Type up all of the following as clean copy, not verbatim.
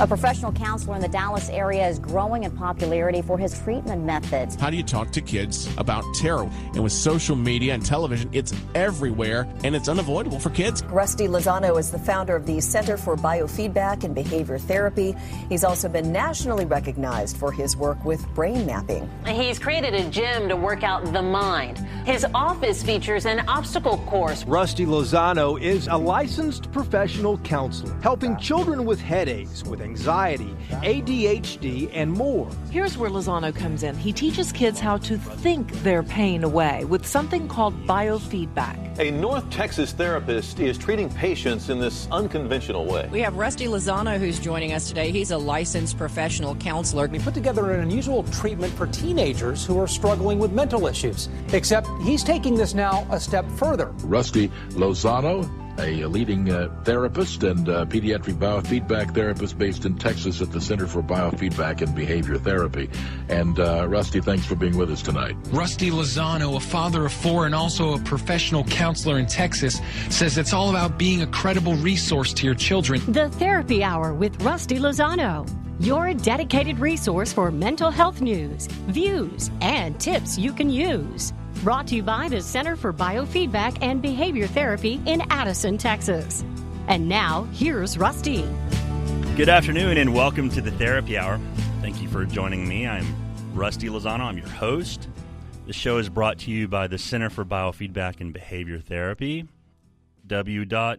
A professional counselor in the Dallas area is growing in popularity for his treatment methods. How do you talk to kids about terror? And with social media and television, it's everywhere, and it's unavoidable for kids. Rusty Lozano is the founder of the Center for Biofeedback and Behavior Therapy. He's also been nationally recognized for his work with brain mapping. He's created a gym to work out the mind. His office features an obstacle course. Rusty Lozano is a licensed professional counselor, helping children with headaches, with anxiety, ADHD, and more. Here's where Lozano comes in. He teaches kids how to think their pain away with something called biofeedback. A North Texas therapist is treating patients in this unconventional way. We have Rusty Lozano who's joining us today. He's a licensed professional counselor. He put together an unusual treatment for teenagers who are struggling with mental issues, except he's taking this now a step further. Rusty Lozano, a leading therapist and pediatric biofeedback therapist based in Texas at the Center for Biofeedback and Behavior Therapy. And Rusty, thanks for being with us tonight. Rusty Lozano, a father of 4 and also a professional counselor in Texas, says it's all about being a credible resource to your children. The Therapy Hour with Rusty Lozano, your dedicated resource for mental health news, views, and tips you can use. Brought to you by the Center for Biofeedback and Behavior Therapy in Addison, Texas. And now, here's Rusty. Good afternoon and welcome to the Therapy Hour. Thank you for joining me. I'm Rusty Lozano. I'm your host. The show is brought to you by the Center for Biofeedback and Behavior Therapy, w.cbbt.org.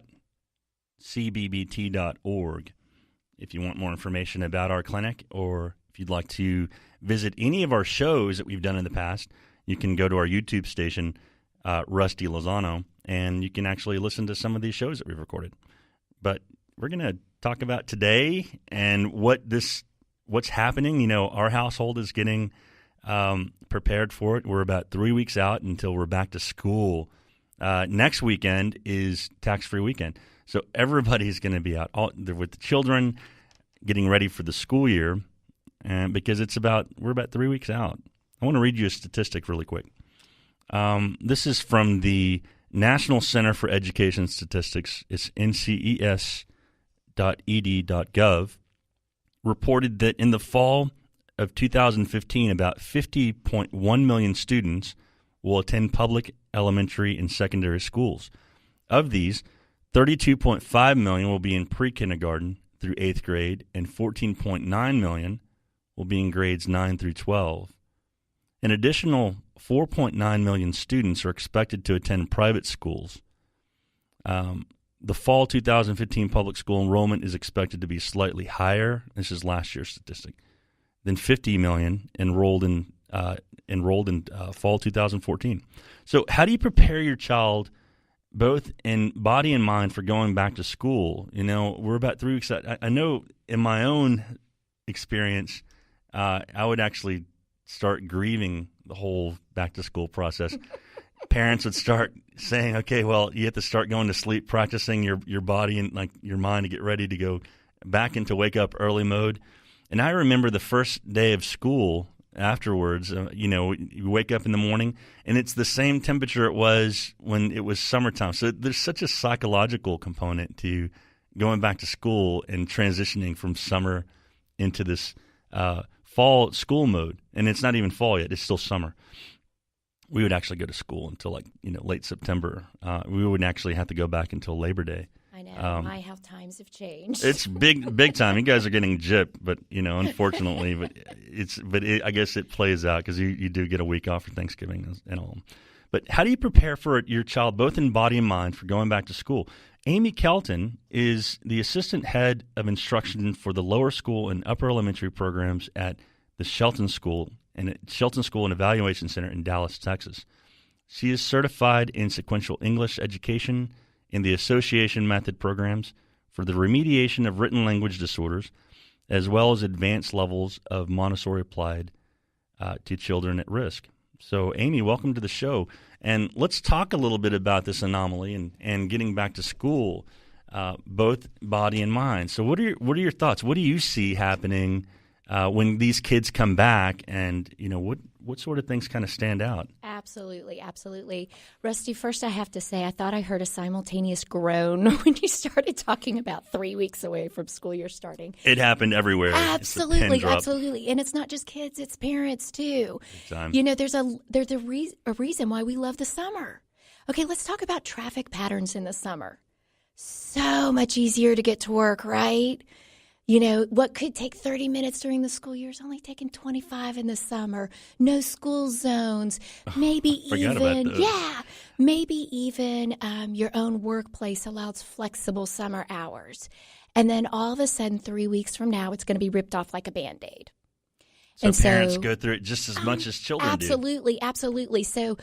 If you want more information about our clinic or if you'd like to visit any of our shows that we've done in the past, you can go to our YouTube station, Rusty Lozano, and you can actually listen to some of these shows that we've recorded. But we're going to talk about today and what's happening. You know, our household is getting prepared for it. We're about 3 weeks out until we're back to school. Next weekend is tax-free weekend. So everybody's going to be out with the children getting ready for the school year, and because we're about 3 weeks out. I want to read you a statistic really quick. This is from the National Center for Education Statistics. It's nces.ed.gov. Reported that in the fall of 2015, about 50.1 million students will attend public elementary and secondary schools. Of these, 32.5 million will be in pre-kindergarten through 8th grade, and 14.9 million will be in grades 9 through 12. An additional 4.9 million students are expected to attend private schools. The fall 2015 public school enrollment is expected to be slightly higher. This is last year's statistic. Than 50 million enrolled in fall 2014. So, how do you prepare your child, both in body and mind, for going back to school? You know, we're about 3 weeks out. I know in my own experience, I would actually start grieving the whole back-to-school process. Parents would start saying, okay, well, you have to start going to sleep, practicing your body and like your mind to get ready to go back into wake-up-early mode. And I remember the first day of school afterwards, you wake up in the morning, and it's the same temperature it was when it was summertime. So there's such a psychological component to going back to school and transitioning from summer into this fall school mode, and it's not even fall yet; it's still summer. We would actually go to school until late September. We wouldn't actually have to go back until Labor Day. I know. How times have changed. It's big time. You guys are getting gypped, but unfortunately, I guess it plays out because you do get a week off for Thanksgiving and all. But how do you prepare for your child, both in body and mind, for going back to school? Amy Kelton is the assistant head of instruction for the lower school and upper elementary programs at the Shelton School and Evaluation Center in Dallas, Texas. She is certified in sequential English education in the association method programs for the remediation of written language disorders, as well as advanced levels of Montessori applied to children at risk. So, Amy, welcome to the show. And let's talk a little bit about this anomaly and getting back to school, both body and mind. So what are your thoughts? What do you see happening when these kids come back, and what sort of things kind of stand out? Absolutely, absolutely. Rusty, first I have to say I thought I heard a simultaneous groan when you started talking about 3 weeks away from school year starting. It happened everywhere. Absolutely, absolutely. And it's not just kids, it's parents too. Time. You know, there's a reason why we love the summer. Okay, let's talk about traffic patterns in the summer. So much easier to get to work, right? You know, what could take 30 minutes during the school year is only taking 25 in the summer. No school zones. Maybe even your own workplace allows flexible summer hours. And then all of a sudden, 3 weeks from now, it's going to be ripped off like a Band-Aid. So parents go through it just as much as children do. Absolutely. So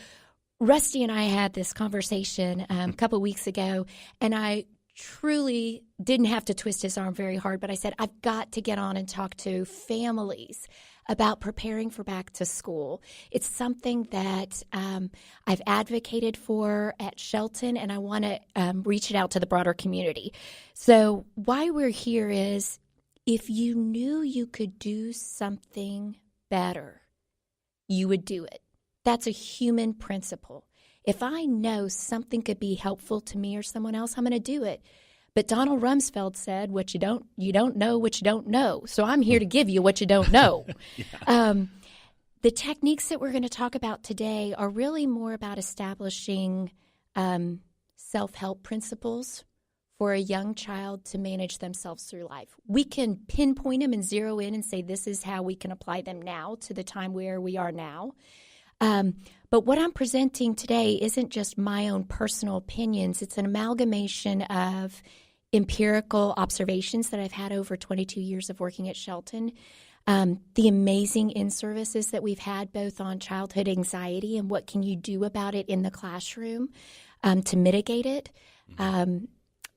Rusty and I had this conversation a couple of weeks ago, and I truly didn't have to twist his arm very hard, but I said, I've got to get on and talk to families about preparing for back to school. It's something that I've advocated for at Shelton, and I want to reach it out to the broader community. So why we're here is, if you knew you could do something better, you would do it. That's a human principle. If I know something could be helpful to me or someone else, I'm going to do it. But Donald Rumsfeld said, "What you don't know what you don't know." So I'm here to give you what you don't know. The techniques that we're going to talk about today are really more about establishing self-help principles for a young child to manage themselves through life. We can pinpoint them and zero in and say this is how we can apply them now to the time where we are now. But what I'm presenting today isn't just my own personal opinions. It's an amalgamation of empirical observations that I've had over 22 years of working at Shelton, the amazing in-services that we've had both on childhood anxiety and what can you do about it in the classroom to mitigate it,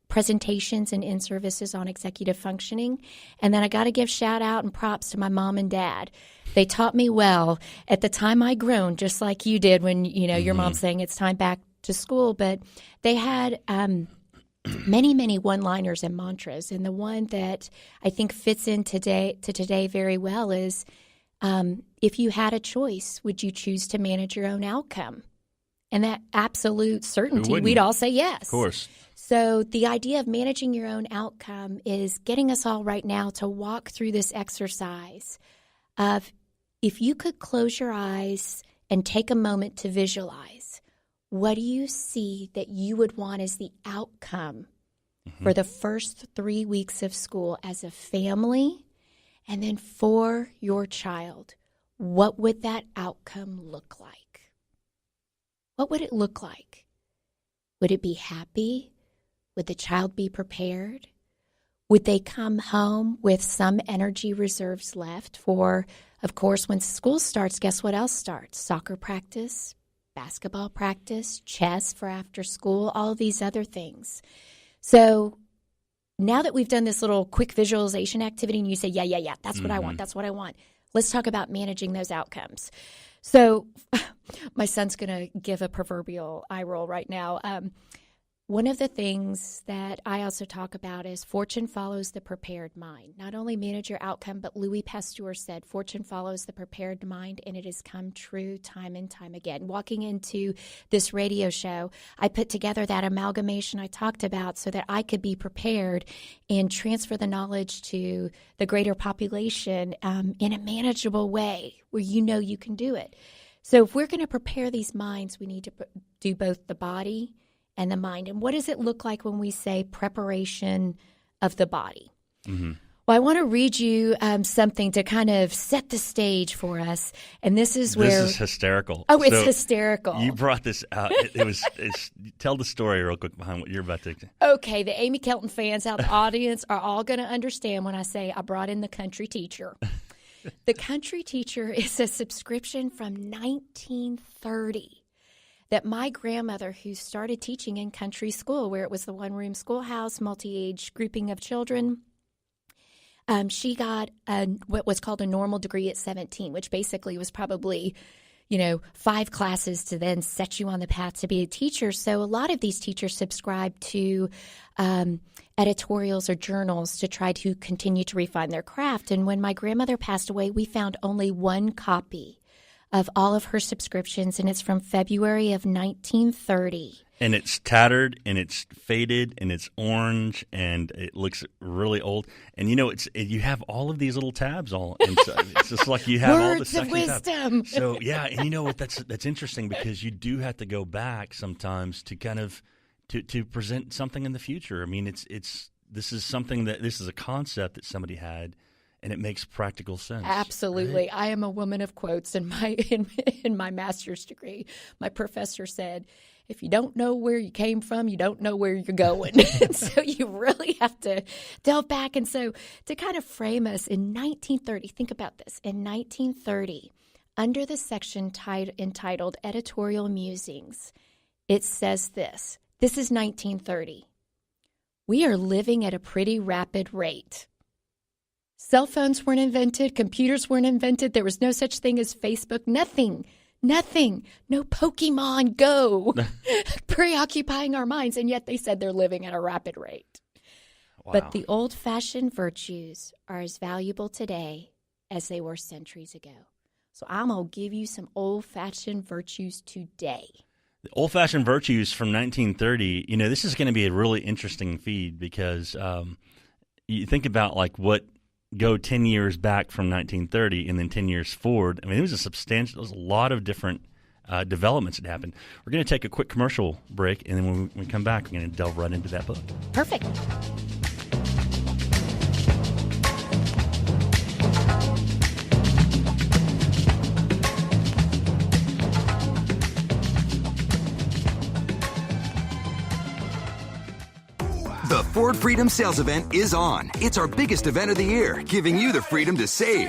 presentations and in-services on executive functioning. And then I got to give shout out and props to my mom and dad. They taught me well. At the time I groaned, just like you did when, your mom's saying it's time back to school. But they had many, many one-liners and mantras. And the one that I think fits in today very well is, if you had a choice, would you choose to manage your own outcome? And that absolute certainty, we'd all say yes. Of course. So the idea of managing your own outcome is getting us all right now to walk through this exercise of, if you could close your eyes and take a moment to visualize, what do you see that you would want as the outcome for the first 3 weeks of school as a family, and then for your child? What would that outcome look like? What would it look like? Would it be happy? Would the child be prepared? Would they come home with some energy reserves left for, of course, when school starts, guess what else starts? Soccer practice, basketball practice, chess for after school, all of these other things. So now that we've done this little quick visualization activity and you say, yeah, that's what I want, that's what I want, let's talk about managing those outcomes. So my son's going to give a proverbial eye roll right now. One of the things that I also talk about is fortune follows the prepared mind. Not only manage your outcome, but Louis Pasteur said, fortune follows the prepared mind, and it has come true time and time again. Walking into this radio show, I put together that amalgamation I talked about so that I could be prepared and transfer the knowledge to the greater population in a manageable way where you can do it. So if we're going to prepare these minds, we need to do both the body and the mind. And what does it look like when we say preparation of the body? Mm-hmm. Well, I want to read you something to kind of set the stage for us. And this is where... This is hysterical. Oh, it's hysterical. You brought this out. Tell the story real quick behind what you're about to... Okay, the Amy Kelton fans out in the audience are all going to understand when I say I brought in the country teacher. The country teacher is a subscription from 1930. That my grandmother, who started teaching in country school, where it was the one-room schoolhouse, multi-age grouping of children, she got what was called a normal degree at 17, which basically was probably, 5 classes to then set you on the path to be a teacher. So a lot of these teachers subscribe to editorials or journals to try to continue to refine their craft. And when my grandmother passed away, we found only one copy of all of her subscriptions, and it's from February of 1930. And it's tattered, and it's faded, and it's orange, and it looks really old. And you have all of these little tabs all inside. It's just like you have all the Words of wisdom. Tabs. So yeah, and you know what? That's interesting because you do have to go back sometimes to kind of to present something in the future. I mean, this is a concept that somebody had. And it makes practical sense. Absolutely. Right? I am a woman of quotes in my master's degree. My professor said, if you don't know where you came from, you don't know where you're going. So you really have to delve back. And so to kind of frame us, in 1930, think about this. In 1930, under the section entitled Editorial Musings, it says this. This is 1930. We are living at a pretty rapid rate. Cell phones weren't invented. Computers weren't invented. There was no such thing as Facebook. Nothing. No Pokemon Go preoccupying our minds. And yet they said they're living at a rapid rate. Wow. But the old-fashioned virtues are as valuable today as they were centuries ago. So I'm going to give you some old-fashioned virtues today. The old-fashioned virtues from 1930, this is going to be a really interesting feed because you think about like what go 10 years back from 1930 and then 10 years forward. I mean, there was a lot of different developments that happened. We're going to take a quick commercial break, and then when we come back, we're going to delve right into that book. Perfect. The Ford Freedom Sales Event is on. It's our biggest event of the year, giving you the freedom to save.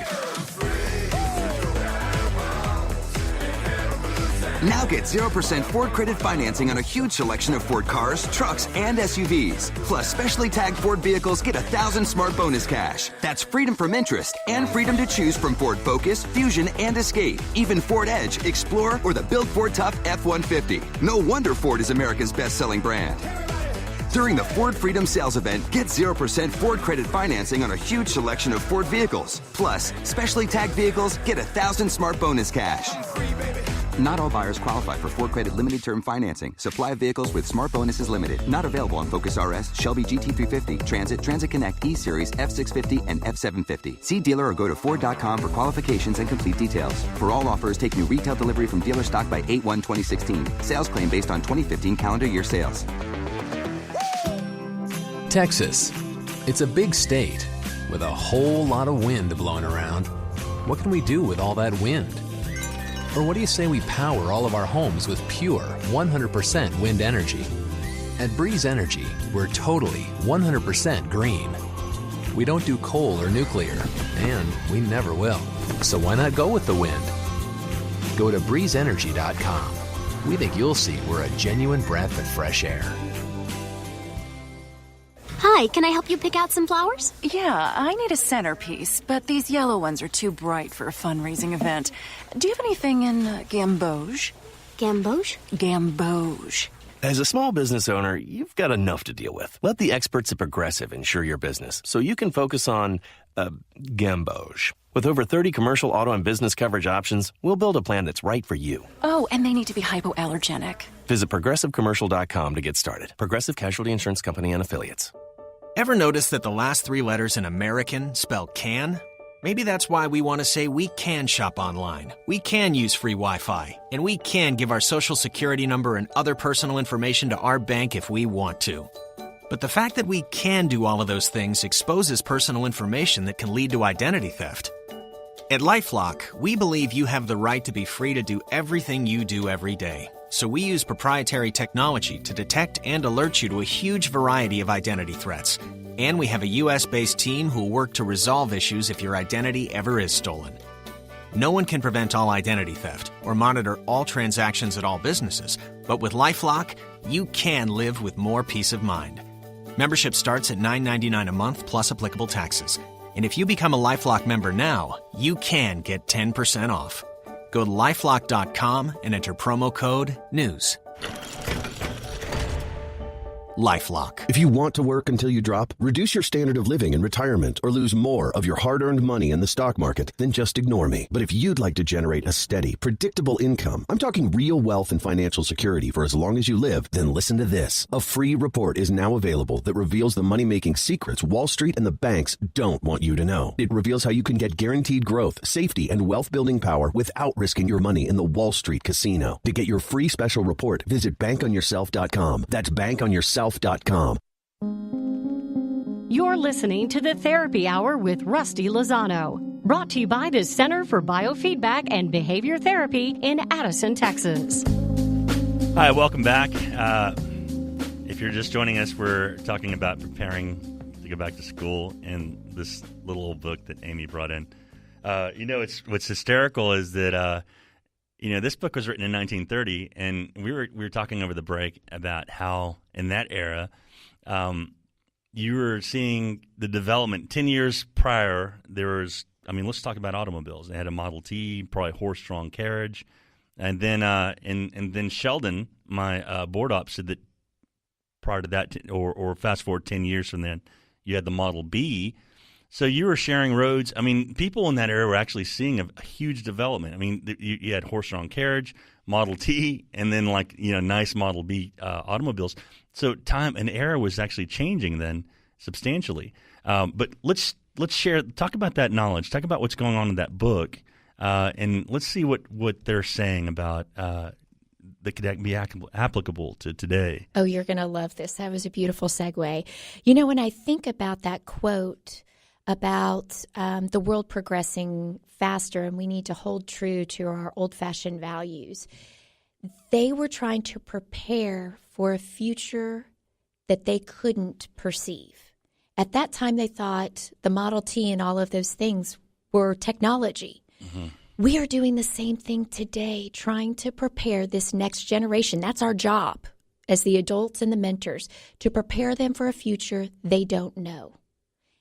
Now get 0% Ford credit financing on a huge selection of Ford cars, trucks, and SUVs. Plus, specially tagged Ford vehicles get 1,000 smart bonus cash. That's freedom from interest and freedom to choose from Ford Focus, Fusion, and Escape. Even Ford Edge, Explorer, or the Built Ford Tough F-150. No wonder Ford is America's best-selling brand. During the Ford Freedom Sales Event, get 0% Ford credit financing on a huge selection of Ford vehicles. Plus, specially tagged vehicles get 1,000 smart bonus cash. Not all buyers qualify for Ford Credit Limited Term Financing. Supply of vehicles with smart bonuses limited. Not available on Focus RS, Shelby GT350, Transit Connect E-Series, F650, and F750. See dealer or go to Ford.com for qualifications and complete details. For all offers, take new retail delivery from dealer stock by 8/1/2016. Sales claim based on 2015 calendar year sales. Texas. It's a big state with a whole lot of wind blowing around. What can we do with all that wind? Or what do you say we power all of our homes with pure 100% wind energy? At Breeze Energy, we're totally 100% green. We don't do coal or nuclear, and we never will. So why not go with the wind? Go to breezeenergy.com. We think you'll see we're a genuine breath of fresh air. Hi, can I help you pick out some flowers? Yeah, I need a centerpiece, but these yellow ones are too bright for a fundraising event. Do you have anything in gamboge? Gamboge? Gamboge. As a small business owner, you've got enough to deal with. Let the experts at Progressive insure your business so you can focus on gamboge. With over 30 commercial, auto, and business coverage options, we'll build a plan that's right for you. Oh, and they need to be hypoallergenic. Visit progressivecommercial.com to get started. Progressive Casualty Insurance Company and Affiliates. Ever notice that the last three letters in American spell can? Maybe that's why we want to say we can shop online, we can use free Wi-Fi, and we can give our social security number and other personal information to our bank if we want to. But the fact that we can do all of those things exposes personal information that can lead to identity theft. At LifeLock, we believe you have the right to be free to do everything you do every day. So we use proprietary technology to detect and alert you to a huge variety of identity threats. And we have a US-based team who will work to resolve issues if your identity ever is stolen. No one can prevent all identity theft or monitor all transactions at all businesses, but with LifeLock, you can live with more peace of mind. Membership starts at $9.99 a month plus applicable taxes. And if you become a LifeLock member now, you can get 10% off. Go to LifeLock.com and enter promo code NEWS. LifeLock. If you want to work until you drop, reduce your standard of living in retirement, or lose more of your hard-earned money in the stock market, then just ignore me. But if you'd like to generate a steady, predictable income, I'm talking real wealth and financial security for as long as you live, then listen to this. A free report is now available that reveals the money-making secrets Wall Street and the banks don't want you to know. It reveals how you can get guaranteed growth, safety, and wealth-building power without risking your money in the Wall Street casino. To get your free special report, visit bankonyourself.com. That's bankonyourself.com. You're listening to the Therapy Hour with Rusty Lozano, brought to you by the Center for Biofeedback and Behavior Therapy in Addison, Texas. Hi, welcome back. If you're just joining us, we're talking about preparing to go back to school and this little old book that Amy brought in. What's hysterical is that this book was written in 1930, and we were talking over the break about how in that era, you were seeing the development. 10 years prior, there was, let's talk about automobiles. They had a Model T, probably horse-drawn carriage, and then and then Sheldon, my board op, said that prior to that, or fast forward 10 years from then, you had the Model B. So you were sharing roads. People in that era were actually seeing a huge development. You had horse-drawn carriage, Model T, and then nice Model B automobiles. So time and era was actually changing then substantially. But let's talk about that knowledge. Talk about what's going on in that book, and let's see what they're saying about that could be applicable to today. Oh, you're going to love this. That was a beautiful segue. When I think about that quote about the world progressing faster and we need to hold true to our old-fashioned values, they were trying to prepare for a future that they couldn't perceive. At that time, they thought the Model T and all of those things were technology. Mm-hmm. We are doing the same thing today, trying to prepare this next generation. That's our job as the adults and the mentors, to prepare them for a future they don't know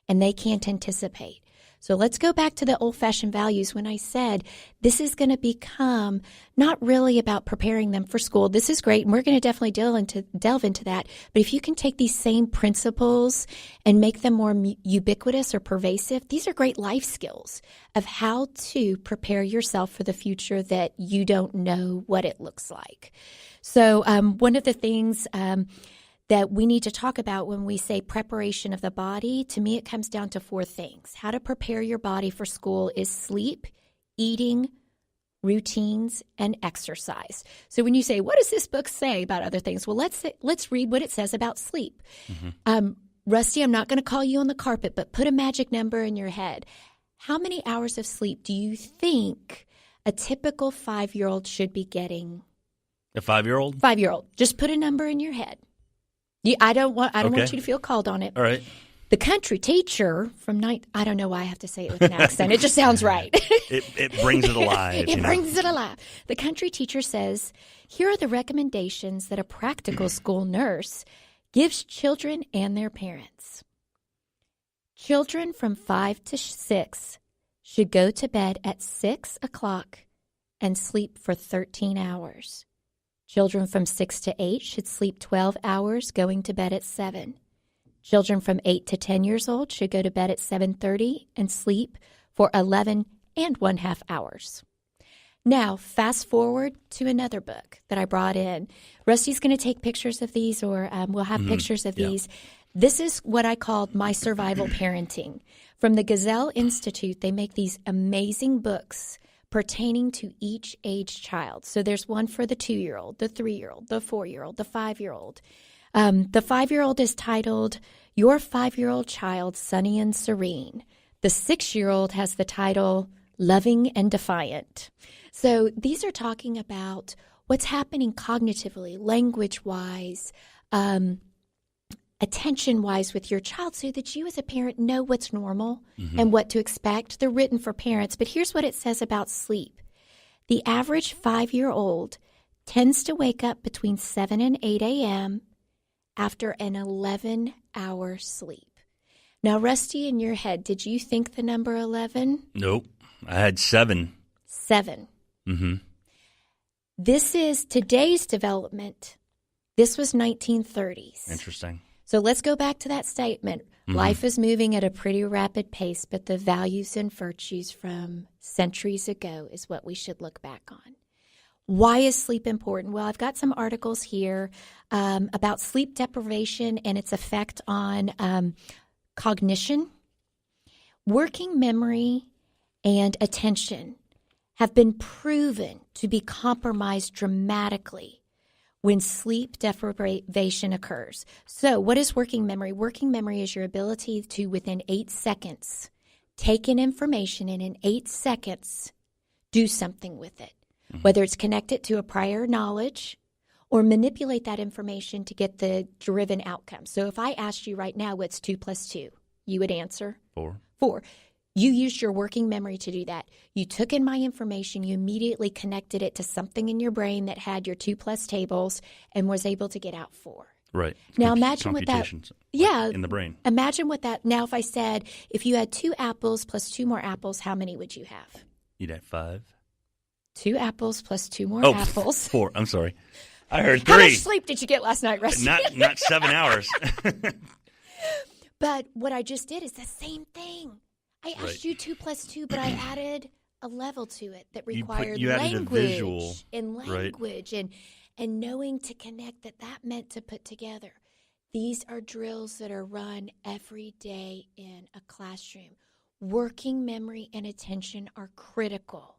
and they can't anticipate. So let's go back to the old-fashioned values when I said this is going to become not really about preparing them for school. This is great, and we're going to definitely delve into that. But if you can take these same principles and make them more ubiquitous or pervasive, these are great life skills of how to prepare yourself for the future that you don't know what it looks like. So one of the things that we need to talk about when we say preparation of the body, to me it comes down to 4 things. How to prepare your body for school is sleep, eating, routines, and exercise. So when you say, what does this book say about other things? Well, let's read what it says about sleep. Mm-hmm. Rusty, I'm not going to call you on the carpet, but put a magic number in your head. How many hours of sleep do you think a typical 5-year-old should be getting? A 5-year-old? 5-year-old. Just put a number in your head. I don't want you to feel called on it. All right. The country teacher from I don't know why I have to say it with an accent. It just sounds right. It brings it alive. It brings it alive. The country teacher says, here are the recommendations that a practical school nurse gives children and their parents. Children from 5 to 6 should go to bed at 6 o'clock and sleep for 13 hours. Children from 6 to 8 should sleep 12 hours, going to bed at 7. Children from 8 to 10 years old should go to bed at 7:30 and sleep for 11 and 1/2 hours. Now, fast forward to another book that I brought in. Rusty's going to take pictures of these, or we'll have pictures of these. This is what I called My Survival Parenting. From the Gazelle Institute, they make these amazing books pertaining to each age child. So there's one for the 2-year-old, the 3-year-old, the 4-year-old, the 5-year-old. The 5-year-old is titled Your 5-Year-Old Child, Sunny and Serene. The 6-year-old has the title Loving and Defiant. So these are talking about what's happening cognitively, language-wise, attention-wise with your child, so that you as a parent know what's normal and what to expect. They're written for parents, but here's what it says about sleep. The average 5-year-old tends to wake up between 7 and 8 a.m. after an 11-hour sleep. Now, Rusty, in your head, did you think the number 11? Nope. I had 7. 7. Mm-hmm. This is today's development. This was 1930s. Interesting. So let's go back to that statement. Mm-hmm. Life is moving at a pretty rapid pace, but the values and virtues from centuries ago is what we should look back on. Why is sleep important? Well, I've got some articles here about sleep deprivation and its effect on cognition. Working memory and attention have been proven to be compromised dramatically when sleep deprivation occurs. So what is working memory? Working memory is your ability to, within 8 seconds, take in information and in 8 seconds do something with it, whether it's connected to a prior knowledge or manipulate that information to get the driven outcome. So if I asked you right now what's 2 plus 2, you would answer? 4. 4. You used your working memory to do that. You took in my information, you immediately connected it to something in your brain that had your 2 plus tables and was able to get out 4. Right. Now imagine what that, in the brain. Imagine what that, now if I said, if you had 2 apples plus 2 more apples, how many would you have? You'd have 5. 2 apples plus 2 more apples. 4. I'm sorry. I heard 3. How much sleep did you get last night, Rusty? Not 7 hours. But what I just did is the same thing. I asked you 2 plus 2, but I added a level to it that required language and knowing to connect that meant to put together. These are drills that are run every day in a classroom. Working memory and attention are critical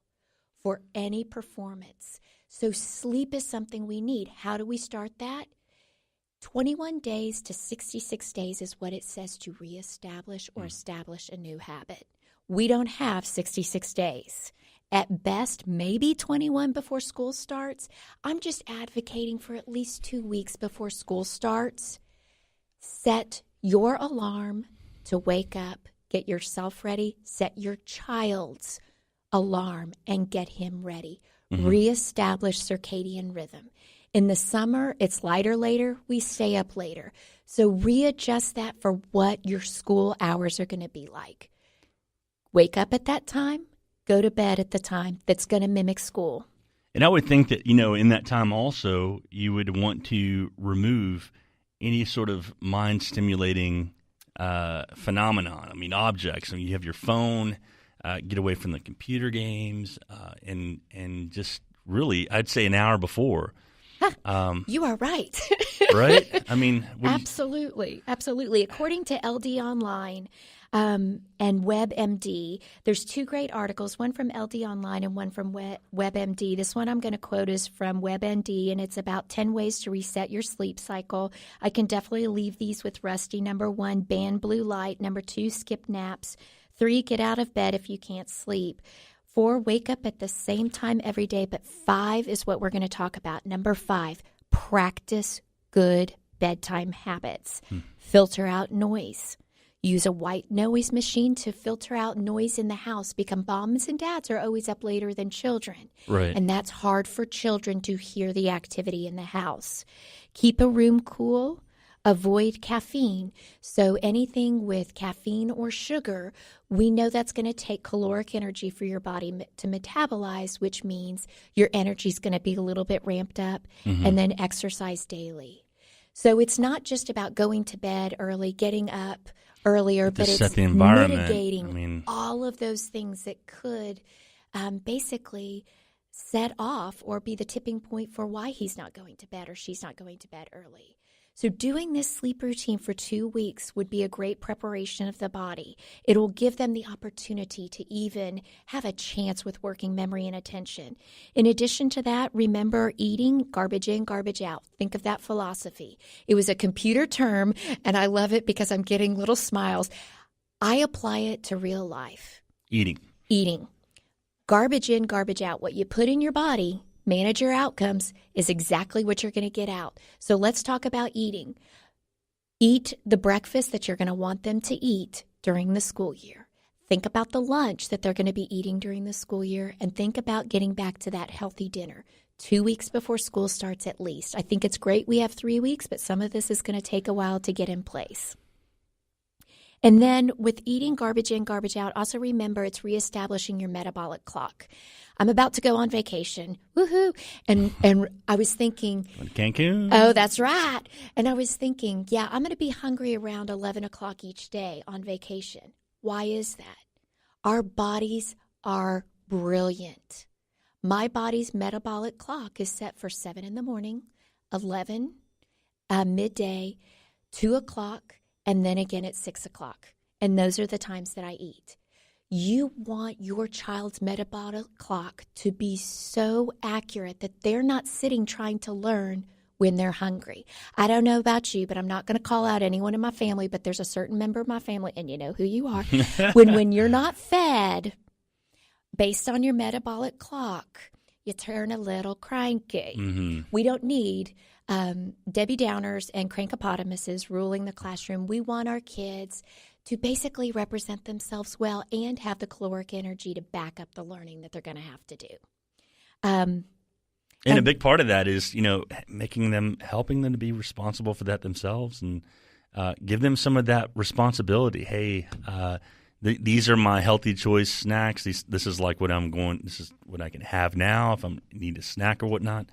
for any performance. So sleep is something we need. How do we start that? 21 days to 66 days is what it says to reestablish or establish a new habit. We don't have 66 days. At best, maybe 21 before school starts. I'm just advocating for at least 2 weeks before school starts. Set your alarm to wake up, get yourself ready, set your child's alarm and get him ready. Reestablish circadian rhythm. In the summer, it's lighter later. We stay up later. So readjust that for what your school hours are going to be like. Wake up at that time. Go to bed at the time that's going to mimic school. And I would think that, in that time also, you would want to remove any sort of mind-stimulating phenomenon. I mean, objects. I mean, you have your phone, get away from the computer games, and just really, I'd say an hour before. You are right. Right? I mean, absolutely. According to LD Online and WebMD, there's 2 great articles, one from LD Online and one from WebMD. This one I'm going to quote is from WebMD, and it's about 10 ways to reset your sleep cycle. I can definitely leave these with Rusty. Number 1, ban blue light. Number 2, skip naps. 3, get out of bed if you can't sleep. 4, wake up at the same time every day. But 5 is what we're going to talk about. Number 5, practice good bedtime habits. Filter out noise. Use a white noise machine to filter out noise in the house because moms and dads are always up later than children. Right. And that's hard for children to hear the activity in the house. Keep a room cool. Avoid caffeine. So anything with caffeine or sugar, we know that's going to take caloric energy for your body to metabolize, which means your energy is going to be a little bit ramped up, and then exercise daily. So it's not just about going to bed early, getting up earlier, but it's mitigating all of those things that could basically set off or be the tipping point for why he's not going to bed or she's not going to bed early. So doing this sleep routine for 2 weeks would be a great preparation of the body. It will give them the opportunity to even have a chance with working memory and attention. In addition to that, remember eating garbage in, garbage out. Think of that philosophy. It was a computer term, and I love it because I'm getting little smiles. I apply it to real life. Eating. Garbage in, garbage out. What you put in your body, manage your outcomes, is exactly what you're going to get out. So let's talk about eating. Eat the breakfast that you're going to want them to eat during the school year. Think about the lunch that they're going to be eating during the school year, and think about getting back to that healthy dinner 2 weeks before school starts at least. I think it's great we have 3 weeks, but some of this is going to take a while to get in place. And then with eating garbage in, garbage out, also remember it's reestablishing your metabolic clock. I'm about to go on vacation. Woohoo. And I was thinking. Cancun? Oh, that's right. And I was thinking, yeah, I'm going to be hungry around 11 o'clock each day on vacation. Why is that? Our bodies are brilliant. My body's metabolic clock is set for 7 in the morning, 11, midday, 2 o'clock, and then again at 6 o'clock. And those are the times that I eat. You want your child's metabolic clock to be so accurate that they're not sitting trying to learn when they're hungry. I don't know about you, but I'm not going to call out anyone in my family, but there's a certain member of my family, and you know who you are. when you're not fed, based on your metabolic clock, you turn a little cranky. Mm-hmm. We don't need Debbie Downers and crankopotamuses ruling the classroom. We want our kids to basically represent themselves well and have the caloric energy to back up the learning that they're going to have to do. And a big part of that is, helping them to be responsible for that themselves and give them some of that responsibility. Hey, these are my healthy choice snacks. This is like this is what I can have now if I need a snack or whatnot.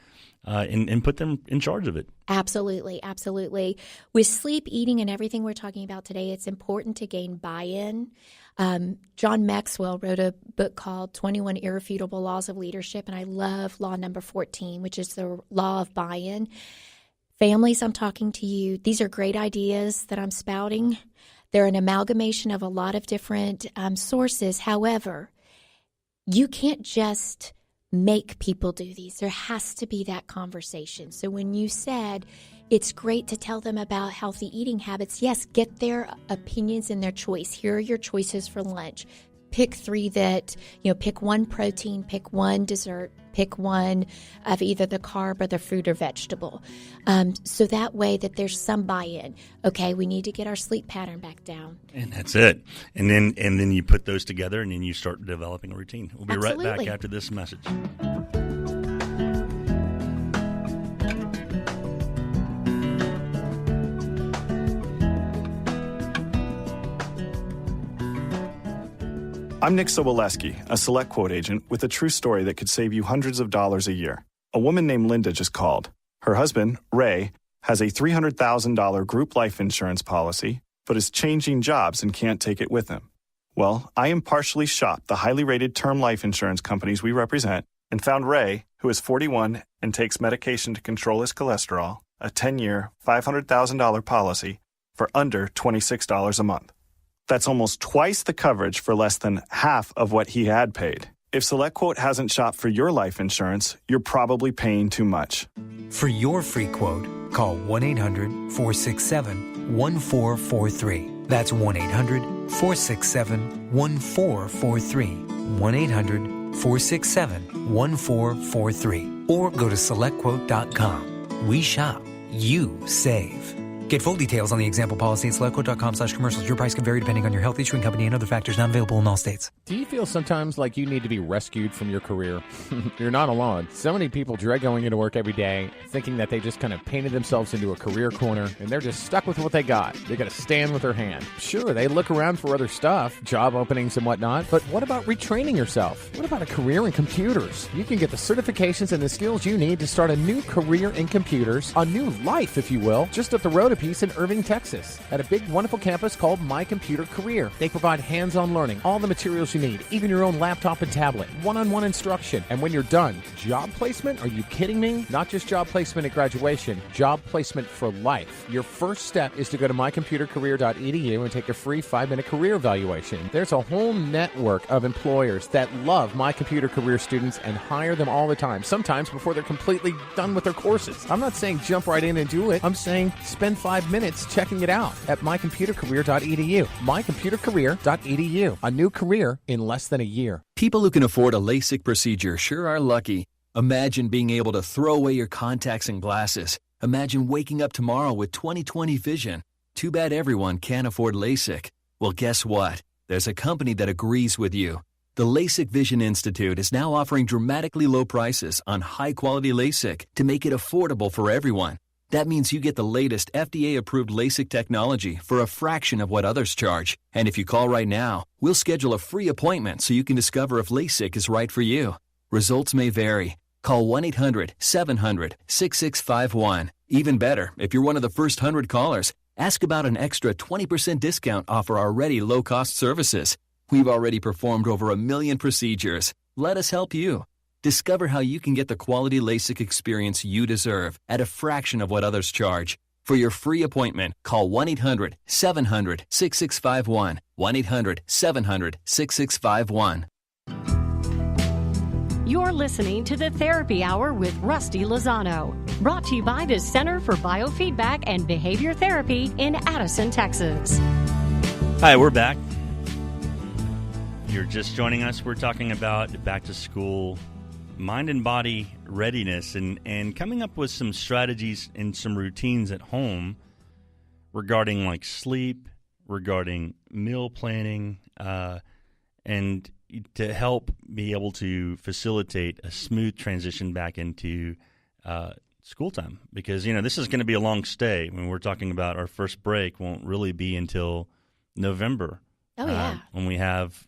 And put them in charge of it. Absolutely, absolutely. With sleep, eating, and everything we're talking about today, it's important to gain buy-in. John Maxwell wrote a book called 21 Irrefutable Laws of Leadership, and I love law number 14, which is the law of buy-in. Families, I'm talking to you. These are great ideas that I'm spouting. They're an amalgamation of a lot of different sources. However, you can't just make people do these. There has to be that conversation. So when you said it's great to tell them about healthy eating habits, yes, get their opinions and their choice. Here are your choices for lunch. Pick 3 pick one protein, pick one dessert, pick one of either the carb or the fruit or vegetable. So that way that there's some buy-in. Okay, we need to get our sleep pattern back down. And that's it. And then you put those together and then you start developing a routine. We'll be right back after this message. I'm Nick Soboleski, a Select Quote agent with a true story that could save you hundreds of dollars a year. A woman named Linda just called. Her husband, Ray, has a $300,000 group life insurance policy, but is changing jobs and can't take it with him. Well, I impartially shopped the highly rated term life insurance companies we represent and found Ray, who is 41 and takes medication to control his cholesterol, a 10-year, $500,000 policy for under $26 a month. That's almost twice the coverage for less than half of what he had paid. If SelectQuote hasn't shopped for your life insurance, you're probably paying too much. For your free quote, call 1-800-467-1443. That's 1-800-467-1443. 1-800-467-1443. Or go to SelectQuote.com. We shop. You save. Get full details on the example policy at SelectQuote.com/commercials. Your price can vary depending on your health, issuing company, and other factors not available in all states. Do you feel sometimes like you need to be rescued from your career? You're not alone. So many people dread going into work every day thinking that they just kind of painted themselves into a career corner and they're just stuck with what they got. They got to stand with their hand. Sure, they look around for other stuff, job openings and whatnot, but what about retraining yourself? What about a career in computers? You can get the certifications and the skills you need to start a new career in computers, a new life, if you will, just up the road a piece in Irving, Texas, at a big, wonderful campus called My Computer Career. They provide hands-on learning, all the materials you need, even your own laptop and tablet, one-on-one instruction, and when you're done, job placement? Are you kidding me? Not just job placement at graduation, job placement for life. Your first step is to go to mycomputercareer.edu and take a free 5-minute career evaluation. There's a whole network of employers that love My Computer Career students and hire them all the time, sometimes before they're completely done with their courses. I'm not saying jump right in and do it. I'm saying spend 5 minutes checking it out at mycomputercareer.edu. mycomputercareer.edu. A new career in less than a year. People who can afford a LASIK procedure sure are lucky. Imagine being able to throw away your contacts and glasses. Imagine waking up tomorrow with 20/20 vision. Too bad everyone can't afford LASIK. Well, guess what? There's a company that agrees with you. The LASIK Vision Institute is now offering dramatically low prices on high-quality LASIK to make it affordable for everyone. That means you get the latest FDA-approved LASIK technology for a fraction of what others charge. And if you call right now, we'll schedule a free appointment so you can discover if LASIK is right for you. Results may vary. Call 1-800-700-6651. Even better, if you're one of the first 100 callers, ask about an extra 20% discount off our already low-cost services. We've already performed over 1 million procedures. Let us help you. Discover how you can get the quality LASIK experience you deserve at a fraction of what others charge. For your free appointment, call 1-800-700-6651. 1-800-700-6651. You're listening to the Therapy Hour with Rusty Lozano, brought to you by the Center for Biofeedback and Behavior Therapy in Addison, Texas. Hi, we're back. You're just joining us. We're talking about back to school mind and body readiness and coming up with some strategies and some routines at home regarding like sleep, regarding meal planning, and to help be able to facilitate a smooth transition back into school time. Because, this is going to be a long stay. When we're talking about our first break won't really be until November. Oh, yeah. When we have,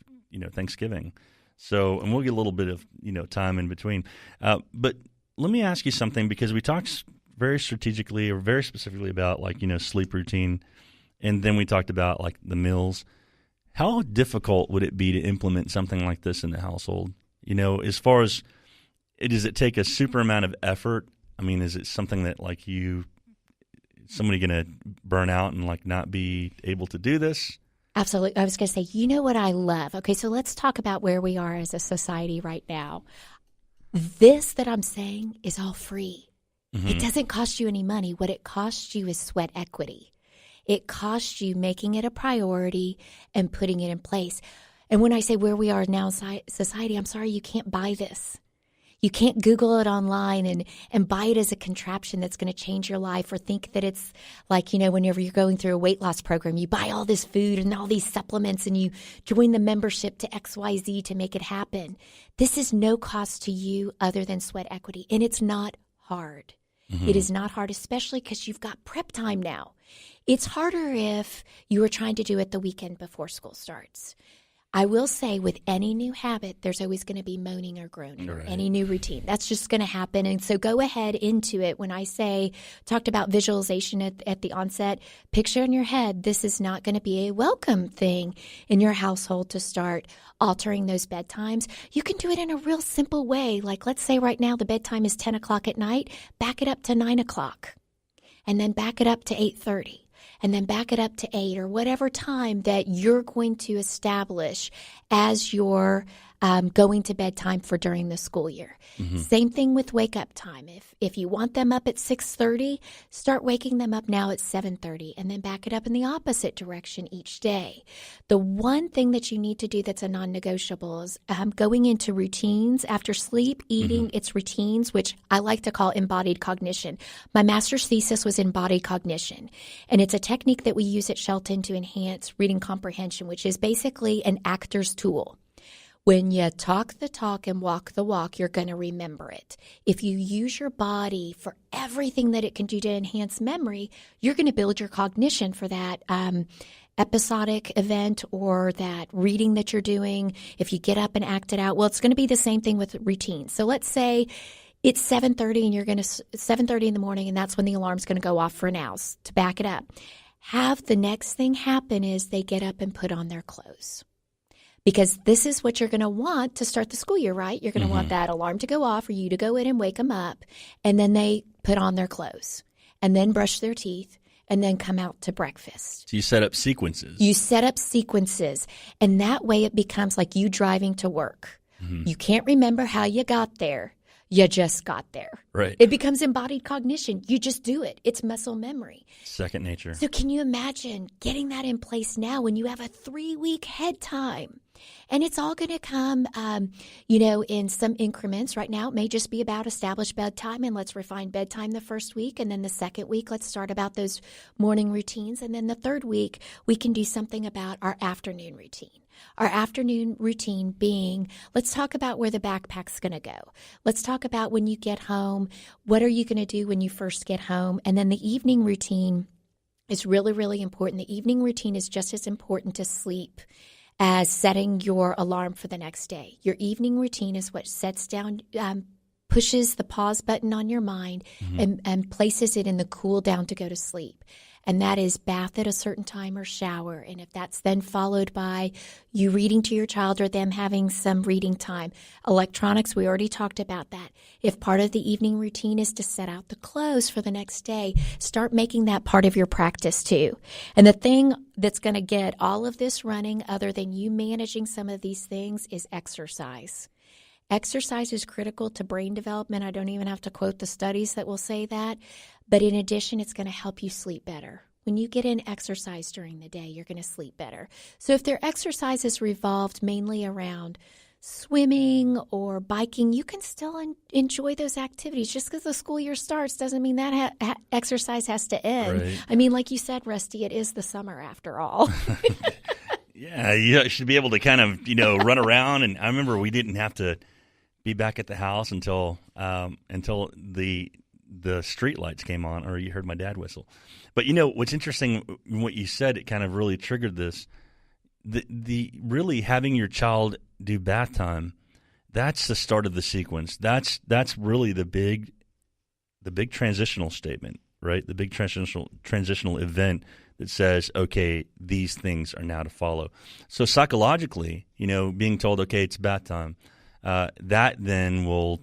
Thanksgiving. So, and we'll get a little bit of, time in between. But let me ask you something, because we talked very strategically or very specifically about sleep routine. And then we talked about the meals. How difficult would it be to implement something like this in the household? As far as does it take a super amount of effort? I mean, is it something that somebody going to burn out and not be able to do this? Absolutely. I was going to say, you know what I love? Okay, so let's talk about where we are as a society right now. This that I'm saying is all free. Mm-hmm. It doesn't cost you any money. What it costs you is sweat equity. It costs you making it a priority and putting it in place. And when I say where we are now in society, I'm sorry, you can't buy this. You can't Google it online and buy it as a contraption that's going to change your life, or think that it's whenever you're going through a weight loss program, you buy all this food and all these supplements and you join the membership to XYZ to make it happen. This is no cost to you other than sweat equity. And it's not hard. Mm-hmm. It is not hard, especially because you've got prep time now. It's harder if you were trying to do it the weekend before school starts. I will say, with any new habit, there's always going to be moaning or groaning, or any new routine. That's just going to happen. And so go ahead into it. When I talked about visualization at the onset, picture in your head, this is not going to be a welcome thing in your household to start altering those bedtimes. You can do it in a real simple way. Like, let's say right now the bedtime is 10 o'clock at night. Back it up to 9 o'clock, and then back it up to 8:30. And then back it up to 8, or whatever time that you're going to establish as your going to bedtime for during the school year. Mm-hmm. Same thing with wake up time. If you want them up at 6:30, start waking them up now at 7:30, and then back it up in the opposite direction each day. The one thing that you need to do that's a non-negotiable is going into routines after sleep, eating. Mm-hmm. It's routines, which I like to call embodied cognition. My master's thesis was embodied cognition, and it's a technique that we use at Kelton to enhance reading comprehension, which is basically an actor's tool. When you talk the talk and walk the walk, you're going to remember it. If you use your body for everything that it can do to enhance memory, you're going to build your cognition for that episodic event or that reading that you're doing. If you get up and act it out, well, it's going to be the same thing with routines. So let's say it's 7:30 and you're going to 7:30 in the morning, and that's when the alarm's going to go off for an hour. To back it up, have the next thing happen is they get up and put on their clothes. Because this is what you're going to want to start the school year, right? You're going to want that alarm to go off, or you to go in and wake them up, and then they put on their clothes, and then brush their teeth, and then come out to breakfast. So you set up sequences. You set up sequences, and that way it becomes like you driving to work. Mm-hmm. You can't remember how you got there. You just got there. Right. It becomes embodied cognition. You just do it. It's muscle memory. Second nature. So can you imagine getting that in place now when you have a 3-week head time? And it's all going to come, in some increments. Right now, it may just be about established bedtime, and let's refine bedtime the first week. And then the second week, let's start about those morning routines. And then the third week, we can do something about our afternoon routine. Our afternoon routine being, let's talk about where the backpack's going to go. Let's talk about when you get home, what are you going to do when you first get home? And then the evening routine is really, really important. The evening routine is just as important to sleep as setting your alarm for the next day. Your evening routine is what sets down, pushes the pause button on your mind and places it in the cool down to go to sleep. And that is bath at a certain time or shower. And if that's then followed by you reading to your child or them having some reading time. Electronics, we already talked about that. If part of the evening routine is to set out the clothes for the next day, start making that part of your practice too. And the thing that's going to get all of this running, other than you managing some of these things, is exercise. Exercise is critical to brain development. I don't even have to quote the studies that will say that. But in addition, it's going to help you sleep better. When you get in exercise during the day, you're going to sleep better. So if their exercise is revolved mainly around swimming or biking, you can still enjoy those activities. Just because the school year starts doesn't mean that exercise has to end. Right. I mean, like you said, Rusty, it is the summer after all. Yeah, you should be able to kind of, run around. And I remember we didn't have to be back at the house until the street lights came on, or you heard my dad whistle. But what's interesting, what you said, it kind of really triggered this. The really having your child do bath time, that's the start of the sequence. That's really the big transitional statement, right? The big transitional event that says, okay, these things are now to follow. So psychologically, being told, okay, it's bath time, that then will